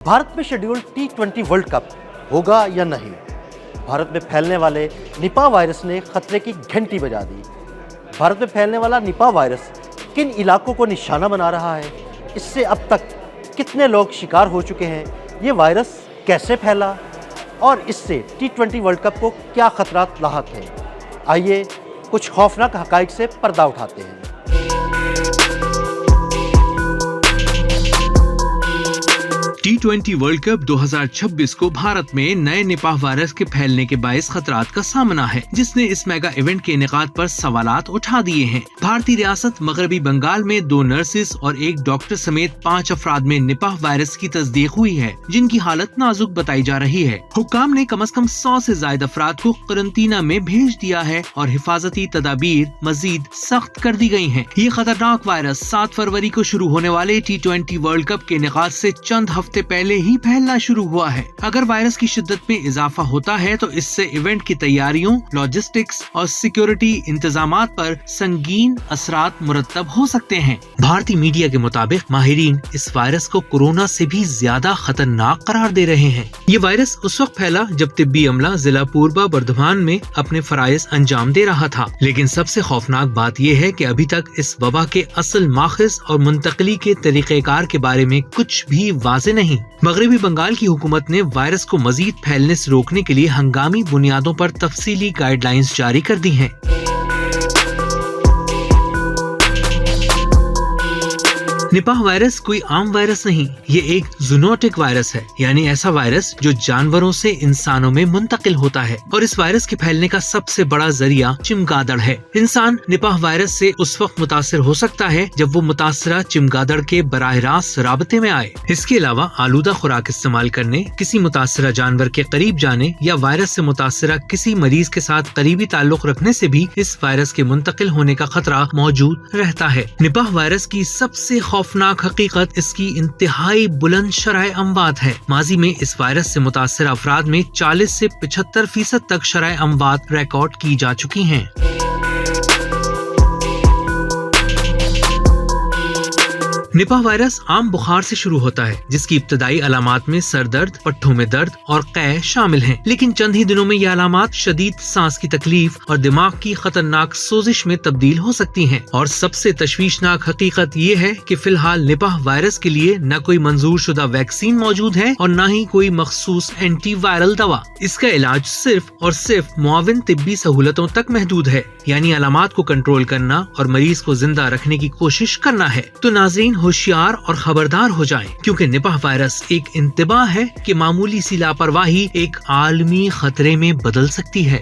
भारत में scheduled T20 world cup होगा या नहीं? भारत में फैलने वाले निपा वायरस ने खतरे की घंटी बजा दी। भारत में फैलने वाला निपा वायरस किन इलाकों को निशाना बना रहा है? इससे अब तक कितने लोग शिकार हो चुके हैं? ये वायरस कैसे फैला और इससे T20 वर्ल्ड कप को क्या खतरात लाहक हैं? आइए कुछ खौफनाक हक़ाइक़ से पर्दा उठाते हैं। T20 वर्ल्ड कप 2026 को भारत में नए निपाह वायरस के फैलने के बायस खतरात का सामना है, जिसने इस मेगा इवेंट के इनेकाद पर सवालात उठा दिए हैं। भारतीय रियासत मगरबी बंगाल में 2 नर्सेस और 1 डॉक्टर समेत 5 अफराद में निपाह वायरस की तस्दीक हुई है, जिनकी हालत नाजुक बताई जा रही है। हुक्काम ने कम से कम 100 से ज्यादा अफराद को क्वारंटीना में भेज दिया है और हिफाजती तदाबीर मजीद सख्त कर दी गई हैं। ये खतरनाक वायरस 7 फरवरी को शुरू होने वाले T20 वर्ल्ड कप के इनेकाद से चंद हफ्ते पहले ही फैलना शुरू हुआ है। अगर वायरस की शिद्दत में इजाफा होता है तो इससे इवेंट की तैयारियों, लॉजिस्टिक्स और सिक्योरिटी इंतजामात पर संगीन असरात मुरतब हो सकते हैं। भारतीय मीडिया के मुताबिक माहिरीन इस वायरस को कोरोना से भी ज्यादा खतरनाक करार दे रहे हैं। ये वायरस उस वक्त फैला जब तिब्बी अमला जिला पूर्वा बर्धमान में अपने फराइज अंजाम दे रहा था, लेकिन सबसे खौफनाक बात यह है कि अभी तक इस वबा के असल माखिज और मुंतकली के तरीक़ेकार के बारे में कुछ भी वाज़ेह नहीं। मगरबी बंगाल की हुकूमत ने वायरस को मजीद फैलने से रोकने के लिए हंगामी बुनियादों पर तफसीली गाइडलाइंस जारी कर दी हैं। निपाह वायरस कोई आम वायरस नहीं, ये एक जूनोटिक वायरस है, यानी ऐसा वायरस जो जानवरों से इंसानों में मुंतकिल होता है। और इस वायरस के फैलने का सबसे बड़ा जरिया चमगादड़ है। इंसान निपाह वायरस से उस वक्त मुतासिर हो सकता है जब वो मुतासरा चमगादड़ के बराह रास्त राबते में आए। इसके अलावा आलूदा खुराक इस्तेमाल करने, किसी मुतासरा जानवर के करीब जाने या वायरस से मुतासरा किसी मरीज के साथ करीबी ताल्लुक रखने से भी इस वायरस के मुंतकिल होने का खतरा मौजूद रहता है। निपाह वायरस की सबसे खौफनाक हकीकत इसकी इंतहाई बुलंद शरह अमवात है। माजी में इस वायरस से मुतासर अफराद में 40 से 75% तक शरह अमवात रिकॉर्ड की जा चुकी हैं। निपाह वायरस आम बुखार से शुरू होता है, जिसकी इब्तदाई अलामात में सर दर्द, पट्ठों में दर्द और कै शामिल हैं। लेकिन चंद ही दिनों में ये अलामात शदीद सांस की तकलीफ और दिमाग की खतरनाक सोजिश में तब्दील हो सकती हैं। और सबसे तशवीशनाक हकीकत ये है कि फिलहाल निपाह वायरस के लिए न कोई मंजूर शुदा वैक्सीन मौजूद है और न ही कोई मखसूस एंटी वायरल दवा। इसका इलाज सिर्फ और सिर्फ मुआविन तिब्बी सहूलतों तक महदूद है, यानी अलामात को कंट्रोल करना और मरीज को जिंदा रखने की कोशिश करना है। तो नाज़रीन होशियार और खबरदार हो जाएं, क्योंकि निपाह वायरस एक इंतबाह है कि मामूली सी लापरवाही एक आलमी खतरे में बदल सकती है।